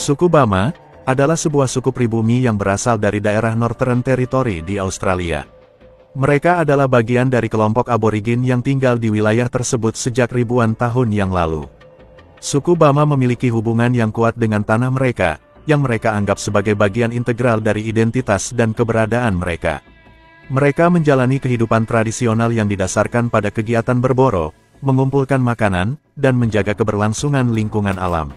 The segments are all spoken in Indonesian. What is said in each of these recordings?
Suku Bama adalah sebuah suku pribumi yang berasal dari daerah Northern Territory di Australia. Mereka adalah bagian dari kelompok aborigin yang tinggal di wilayah tersebut sejak ribuan tahun yang lalu. Suku Bama memiliki hubungan yang kuat dengan tanah mereka, yang mereka anggap sebagai bagian integral dari identitas dan keberadaan mereka. Mereka menjalani kehidupan tradisional yang didasarkan pada kegiatan berburu, mengumpulkan makanan, dan menjaga keberlangsungan lingkungan alam.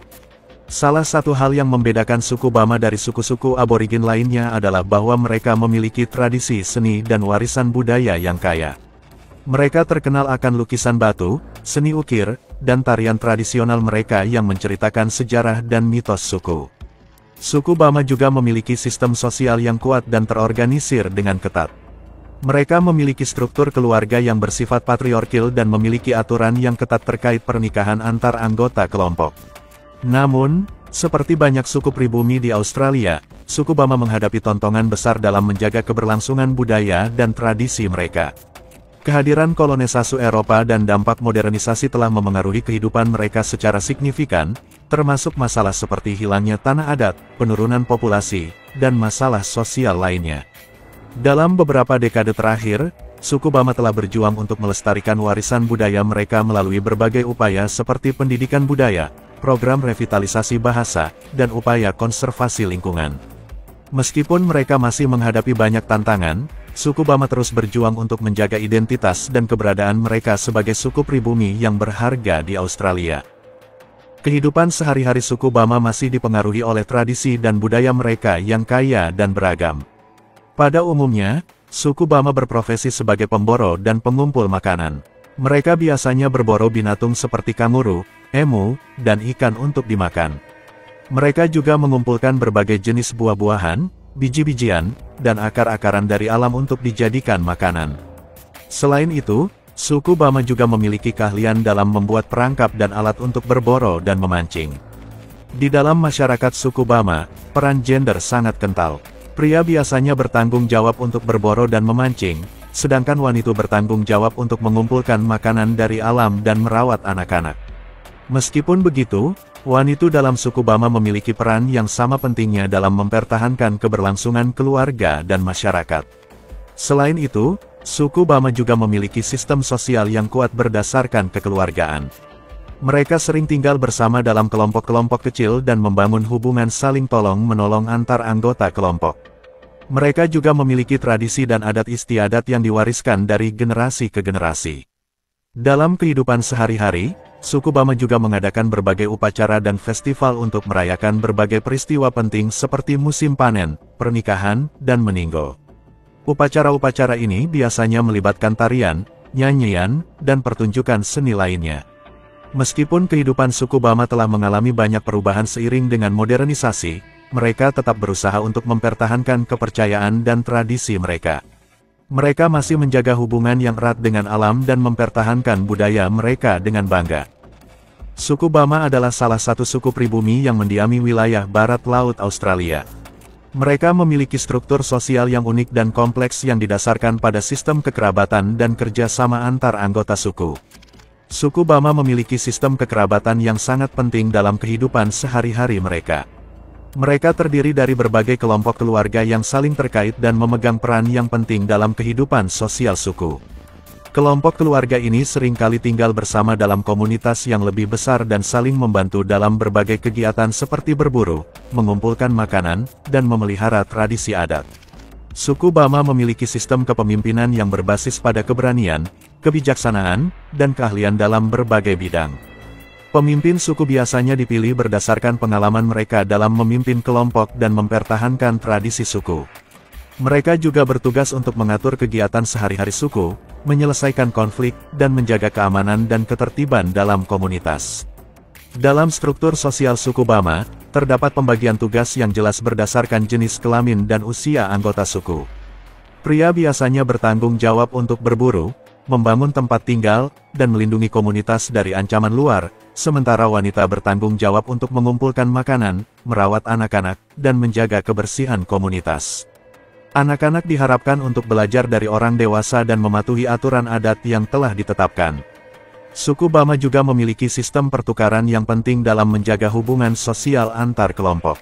Salah satu hal yang membedakan suku Bama dari suku-suku aborigin lainnya adalah bahwa mereka memiliki tradisi seni dan warisan budaya yang kaya. Mereka terkenal akan lukisan batu, seni ukir, dan tarian tradisional mereka yang menceritakan sejarah dan mitos suku. Suku Bama juga memiliki sistem sosial yang kuat dan terorganisir dengan ketat. Mereka memiliki struktur keluarga yang bersifat patriarkal dan memiliki aturan yang ketat terkait pernikahan antar anggota kelompok. Namun, seperti banyak suku pribumi di Australia, suku Bama menghadapi tontongan besar dalam menjaga keberlangsungan budaya dan tradisi mereka. Kehadiran kolonisasi Eropa dan dampak modernisasi telah memengaruhi kehidupan mereka secara signifikan, termasuk masalah seperti hilangnya tanah adat, penurunan populasi, dan masalah sosial lainnya. Dalam beberapa dekade terakhir, suku Bama telah berjuang untuk melestarikan warisan budaya mereka melalui berbagai upaya seperti pendidikan budaya, program revitalisasi bahasa, dan upaya konservasi lingkungan. Meskipun mereka masih menghadapi banyak tantangan, suku Bama terus berjuang untuk menjaga identitas dan keberadaan mereka sebagai suku pribumi yang berharga di Australia. Kehidupan sehari-hari suku Bama masih dipengaruhi oleh tradisi dan budaya mereka yang kaya dan beragam. Pada umumnya, suku Bama berprofesi sebagai pemburu dan pengumpul makanan. Mereka biasanya berburu binatang seperti kanguru, emu, dan ikan untuk dimakan. Mereka juga mengumpulkan berbagai jenis buah-buahan, biji-bijian, dan akar-akaran dari alam untuk dijadikan makanan. Selain itu, suku Bama juga memiliki keahlian dalam membuat perangkap dan alat untuk berburu dan memancing. Di dalam masyarakat suku Bama, peran gender sangat kental. Pria biasanya bertanggung jawab untuk berburu dan memancing, sedangkan wanita bertanggung jawab untuk mengumpulkan makanan dari alam dan merawat anak-anak. Meskipun begitu, wanita dalam suku Bama memiliki peran yang sama pentingnya dalam mempertahankan keberlangsungan keluarga dan masyarakat. Selain itu, suku Bama juga memiliki sistem sosial yang kuat berdasarkan kekeluargaan. Mereka sering tinggal bersama dalam kelompok-kelompok kecil dan membangun hubungan saling tolong-menolong antar anggota kelompok. Mereka juga memiliki tradisi dan adat istiadat yang diwariskan dari generasi ke generasi. Dalam kehidupan sehari-hari, suku Bama juga mengadakan berbagai upacara dan festival untuk merayakan berbagai peristiwa penting seperti musim panen, pernikahan, dan meninggal. Upacara-upacara ini biasanya melibatkan tarian, nyanyian, dan pertunjukan seni lainnya. Meskipun kehidupan suku Bama telah mengalami banyak perubahan seiring dengan modernisasi, mereka tetap berusaha untuk mempertahankan kepercayaan dan tradisi mereka. Mereka masih menjaga hubungan yang erat dengan alam dan mempertahankan budaya mereka dengan bangga. Suku Bama adalah salah satu suku pribumi yang mendiami wilayah barat laut Australia. Mereka memiliki struktur sosial yang unik dan kompleks yang didasarkan pada sistem kekerabatan dan kerjasama antar anggota suku. Suku Bama memiliki sistem kekerabatan yang sangat penting dalam kehidupan sehari-hari mereka. Mereka terdiri dari berbagai kelompok keluarga yang saling terkait dan memegang peran yang penting dalam kehidupan sosial suku. Kelompok keluarga ini seringkali tinggal bersama dalam komunitas yang lebih besar dan saling membantu dalam berbagai kegiatan seperti berburu, mengumpulkan makanan, dan memelihara tradisi adat. Suku Bama memiliki sistem kepemimpinan yang berbasis pada keberanian, kebijaksanaan, dan keahlian dalam berbagai bidang. Pemimpin suku biasanya dipilih berdasarkan pengalaman mereka dalam memimpin kelompok dan mempertahankan tradisi suku. Mereka juga bertugas untuk mengatur kegiatan sehari-hari suku, menyelesaikan konflik, dan menjaga keamanan dan ketertiban dalam komunitas. Dalam struktur sosial suku Bama, terdapat pembagian tugas yang jelas berdasarkan jenis kelamin dan usia anggota suku. Pria biasanya bertanggung jawab untuk berburu, membangun tempat tinggal, dan melindungi komunitas dari ancaman luar, sementara wanita bertanggung jawab untuk mengumpulkan makanan, merawat anak-anak, dan menjaga kebersihan komunitas. Anak-anak diharapkan untuk belajar dari orang dewasa dan mematuhi aturan adat yang telah ditetapkan. Suku Bama juga memiliki sistem pertukaran yang penting dalam menjaga hubungan sosial antar kelompok.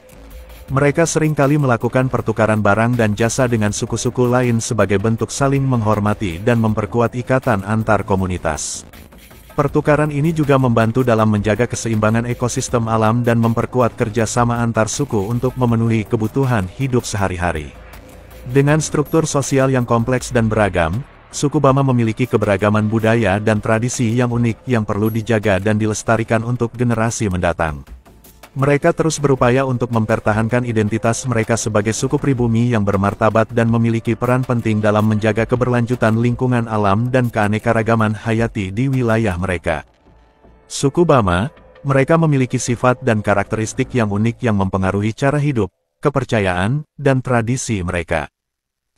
Mereka seringkali melakukan pertukaran barang dan jasa dengan suku-suku lain sebagai bentuk saling menghormati dan memperkuat ikatan antar komunitas. Pertukaran ini juga membantu dalam menjaga keseimbangan ekosistem alam dan memperkuat kerjasama antar suku untuk memenuhi kebutuhan hidup sehari-hari. Dengan struktur sosial yang kompleks dan beragam, suku Bama memiliki keberagaman budaya dan tradisi yang unik yang perlu dijaga dan dilestarikan untuk generasi mendatang. Mereka terus berupaya untuk mempertahankan identitas mereka sebagai suku pribumi yang bermartabat dan memiliki peran penting dalam menjaga keberlanjutan lingkungan alam dan keanekaragaman hayati di wilayah mereka. Suku Bama, mereka memiliki sifat dan karakteristik yang unik yang mempengaruhi cara hidup, kepercayaan, dan tradisi mereka.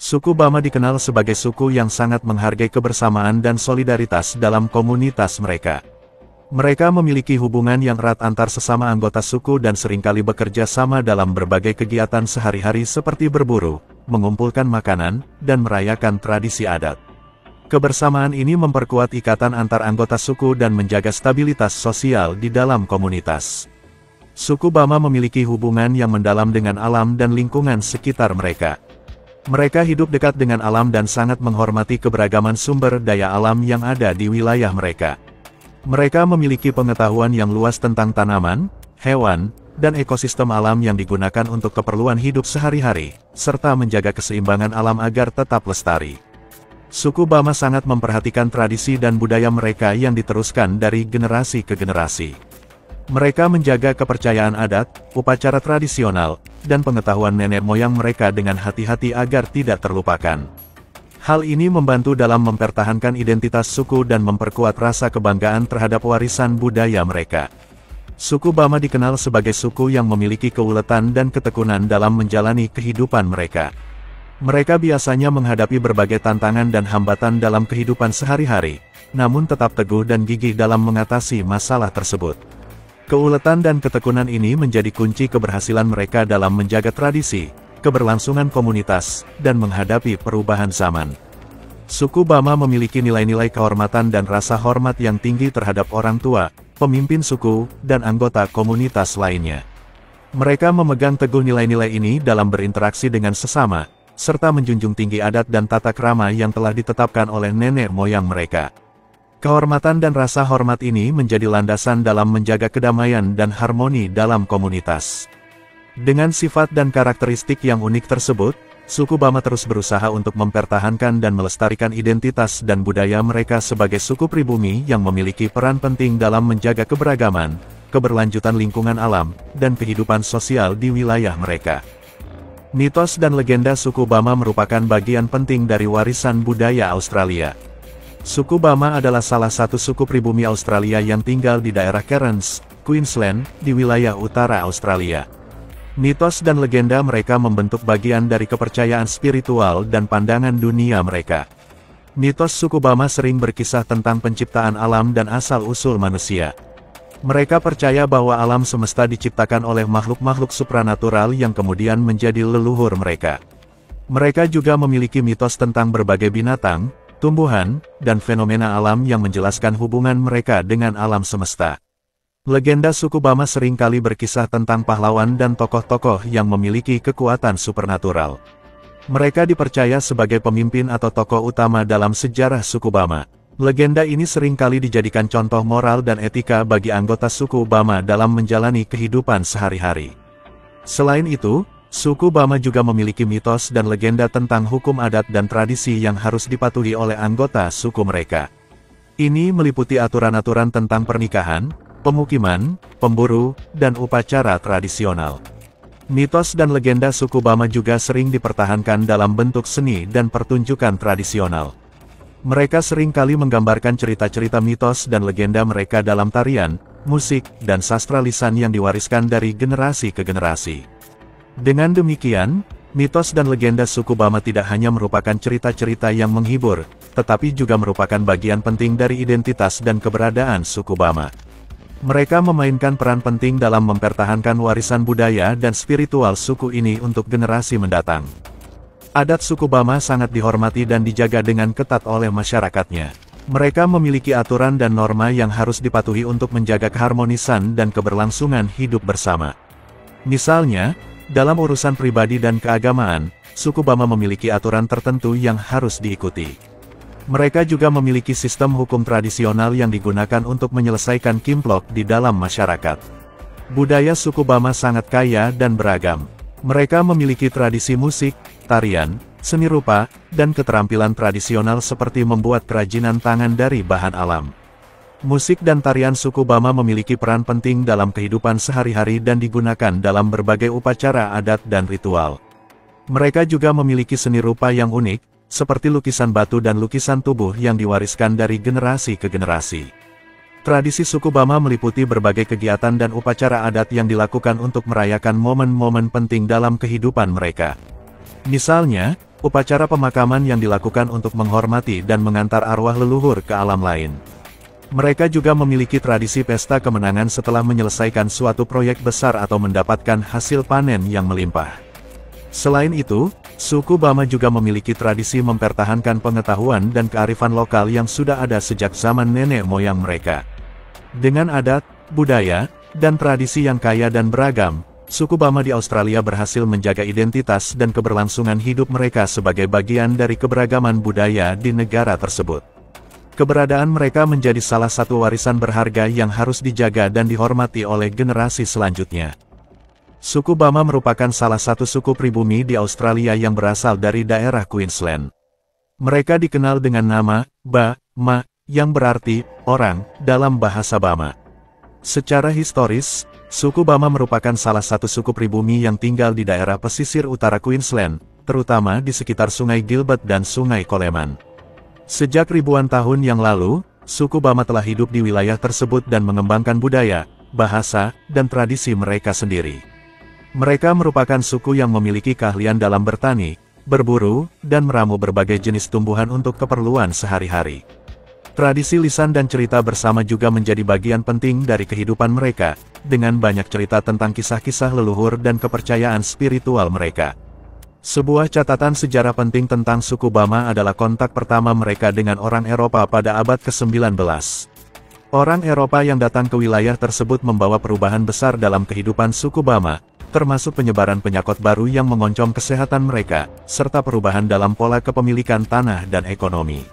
Suku Bama dikenal sebagai suku yang sangat menghargai kebersamaan dan solidaritas dalam komunitas mereka. Mereka memiliki hubungan yang erat antar sesama anggota suku dan seringkali bekerja sama dalam berbagai kegiatan sehari-hari seperti berburu, mengumpulkan makanan, dan merayakan tradisi adat. Kebersamaan ini memperkuat ikatan antar anggota suku dan menjaga stabilitas sosial di dalam komunitas. Suku Bama memiliki hubungan yang mendalam dengan alam dan lingkungan sekitar mereka. Mereka hidup dekat dengan alam dan sangat menghormati keberagaman sumber daya alam yang ada di wilayah mereka. Mereka memiliki pengetahuan yang luas tentang tanaman, hewan, dan ekosistem alam yang digunakan untuk keperluan hidup sehari-hari, serta menjaga keseimbangan alam agar tetap lestari. Suku Bama sangat memperhatikan tradisi dan budaya mereka yang diteruskan dari generasi ke generasi. Mereka menjaga kepercayaan adat, upacara tradisional, dan pengetahuan nenek moyang mereka dengan hati-hati agar tidak terlupakan. Hal ini membantu dalam mempertahankan identitas suku dan memperkuat rasa kebanggaan terhadap warisan budaya mereka. Suku Bama dikenal sebagai suku yang memiliki keuletan dan ketekunan dalam menjalani kehidupan mereka. Mereka biasanya menghadapi berbagai tantangan dan hambatan dalam kehidupan sehari-hari, namun tetap teguh dan gigih dalam mengatasi masalah tersebut. Keuletan dan ketekunan ini menjadi kunci keberhasilan mereka dalam menjaga tradisi, keberlangsungan komunitas, dan menghadapi perubahan zaman. Suku Bama memiliki nilai-nilai kehormatan dan rasa hormat yang tinggi terhadap orang tua, pemimpin suku, dan anggota komunitas lainnya. Mereka memegang teguh nilai-nilai ini dalam berinteraksi dengan sesama, serta menjunjung tinggi adat dan tata krama yang telah ditetapkan oleh nenek moyang mereka. Kehormatan dan rasa hormat ini menjadi landasan dalam menjaga kedamaian dan harmoni dalam komunitas. Dengan sifat dan karakteristik yang unik tersebut, suku Bama terus berusaha untuk mempertahankan dan melestarikan identitas dan budaya mereka sebagai suku pribumi yang memiliki peran penting dalam menjaga keberagaman, keberlanjutan lingkungan alam, dan kehidupan sosial di wilayah mereka. Mitos dan legenda suku Bama merupakan bagian penting dari warisan budaya Australia. Suku Bama adalah salah satu suku pribumi Australia yang tinggal di daerah Cairns, Queensland, di wilayah utara Australia. Mitos dan legenda mereka membentuk bagian dari kepercayaan spiritual dan pandangan dunia mereka. Mitos suku Bama sering berkisah tentang penciptaan alam dan asal-usul manusia. Mereka percaya bahwa alam semesta diciptakan oleh makhluk-makhluk supranatural yang kemudian menjadi leluhur mereka. Mereka juga memiliki mitos tentang berbagai binatang, tumbuhan, dan fenomena alam yang menjelaskan hubungan mereka dengan alam semesta. Legenda suku Bama seringkali berkisah tentang pahlawan dan tokoh-tokoh yang memiliki kekuatan supernatural. Mereka dipercaya sebagai pemimpin atau tokoh utama dalam sejarah suku Bama. Legenda ini seringkali dijadikan contoh moral dan etika bagi anggota suku Bama dalam menjalani kehidupan sehari-hari. Selain itu, suku Bama juga memiliki mitos dan legenda tentang hukum adat dan tradisi yang harus dipatuhi oleh anggota suku mereka. Ini meliputi aturan-aturan tentang pernikahan, pemukiman, pemburu, dan upacara tradisional. Mitos dan legenda suku Bama juga sering dipertahankan dalam bentuk seni dan pertunjukan tradisional. Mereka seringkali menggambarkan cerita-cerita mitos dan legenda mereka dalam tarian, musik, dan sastra lisan yang diwariskan dari generasi ke generasi. Dengan demikian, mitos dan legenda suku Bama tidak hanya merupakan cerita-cerita yang menghibur, tetapi juga merupakan bagian penting dari identitas dan keberadaan suku Bama. Mereka memainkan peran penting dalam mempertahankan warisan budaya dan spiritual suku ini untuk generasi mendatang. Adat suku Bama sangat dihormati dan dijaga dengan ketat oleh masyarakatnya. Mereka memiliki aturan dan norma yang harus dipatuhi untuk menjaga keharmonisan dan keberlangsungan hidup bersama. Misalnya, dalam urusan pribadi dan keagamaan, suku Bama memiliki aturan tertentu yang harus diikuti. Mereka juga memiliki sistem hukum tradisional yang digunakan untuk menyelesaikan kimplok di dalam masyarakat. Budaya suku Bama sangat kaya dan beragam. Mereka memiliki tradisi musik, tarian, seni rupa, dan keterampilan tradisional seperti membuat kerajinan tangan dari bahan alam. Musik dan tarian suku Bama memiliki peran penting dalam kehidupan sehari-hari dan digunakan dalam berbagai upacara adat dan ritual. Mereka juga memiliki seni rupa yang unik, seperti lukisan batu dan lukisan tubuh yang diwariskan dari generasi ke generasi. Tradisi suku Bama meliputi berbagai kegiatan dan upacara adat yang dilakukan untuk merayakan momen-momen penting dalam kehidupan mereka. Misalnya, upacara pemakaman yang dilakukan untuk menghormati dan mengantar arwah leluhur ke alam lain. Mereka juga memiliki tradisi pesta kemenangan setelah menyelesaikan suatu proyek besar atau mendapatkan hasil panen yang melimpah. Selain itu, suku Bama juga memiliki tradisi mempertahankan pengetahuan dan kearifan lokal yang sudah ada sejak zaman nenek moyang mereka. Dengan adat, budaya, dan tradisi yang kaya dan beragam, suku Bama di Australia berhasil menjaga identitas dan keberlangsungan hidup mereka sebagai bagian dari keberagaman budaya di negara tersebut. Keberadaan mereka menjadi salah satu warisan berharga yang harus dijaga dan dihormati oleh generasi selanjutnya. Suku Bama merupakan salah satu suku pribumi di Australia yang berasal dari daerah Queensland. Mereka dikenal dengan nama, Ba-Ma, yang berarti, orang, dalam bahasa Bama. Secara historis, suku Bama merupakan salah satu suku pribumi yang tinggal di daerah pesisir utara Queensland, terutama di sekitar Sungai Gilbert dan Sungai Coleman. Sejak ribuan tahun yang lalu, suku Bama telah hidup di wilayah tersebut dan mengembangkan budaya, bahasa, dan tradisi mereka sendiri. Mereka merupakan suku yang memiliki keahlian dalam bertani, berburu, dan meramu berbagai jenis tumbuhan untuk keperluan sehari-hari. Tradisi lisan dan cerita bersama juga menjadi bagian penting dari kehidupan mereka, dengan banyak cerita tentang kisah-kisah leluhur dan kepercayaan spiritual mereka. Sebuah catatan sejarah penting tentang suku Bama adalah kontak pertama mereka dengan orang Eropa pada abad ke-19. Orang Eropa yang datang ke wilayah tersebut membawa perubahan besar dalam kehidupan suku Bama, termasuk penyebaran penyakit baru yang mengoncom kesehatan mereka, serta perubahan dalam pola kepemilikan tanah dan ekonomi.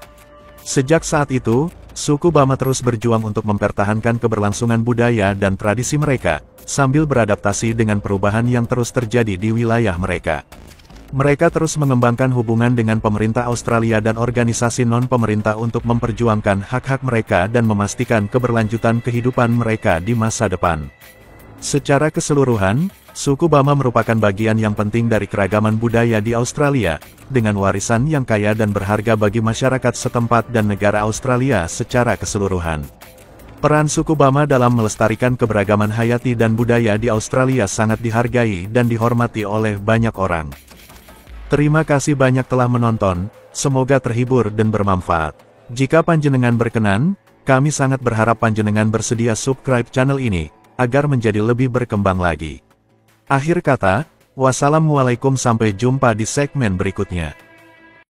Sejak saat itu, suku Bama terus berjuang untuk mempertahankan keberlangsungan budaya dan tradisi mereka, sambil beradaptasi dengan perubahan yang terus terjadi di wilayah mereka. Mereka terus mengembangkan hubungan dengan pemerintah Australia dan organisasi non-pemerintah untuk memperjuangkan hak-hak mereka dan memastikan keberlanjutan kehidupan mereka di masa depan. Secara keseluruhan, suku Bama merupakan bagian yang penting dari keragaman budaya di Australia, dengan warisan yang kaya dan berharga bagi masyarakat setempat dan negara Australia secara keseluruhan. Peran suku Bama dalam melestarikan keberagaman hayati dan budaya di Australia sangat dihargai dan dihormati oleh banyak orang. Terima kasih banyak telah menonton, semoga terhibur dan bermanfaat. Jika panjenengan berkenan, kami sangat berharap panjenengan bersedia subscribe channel ini, agar menjadi lebih berkembang lagi. Akhir kata, wassalamualaikum, sampai jumpa di segmen berikutnya.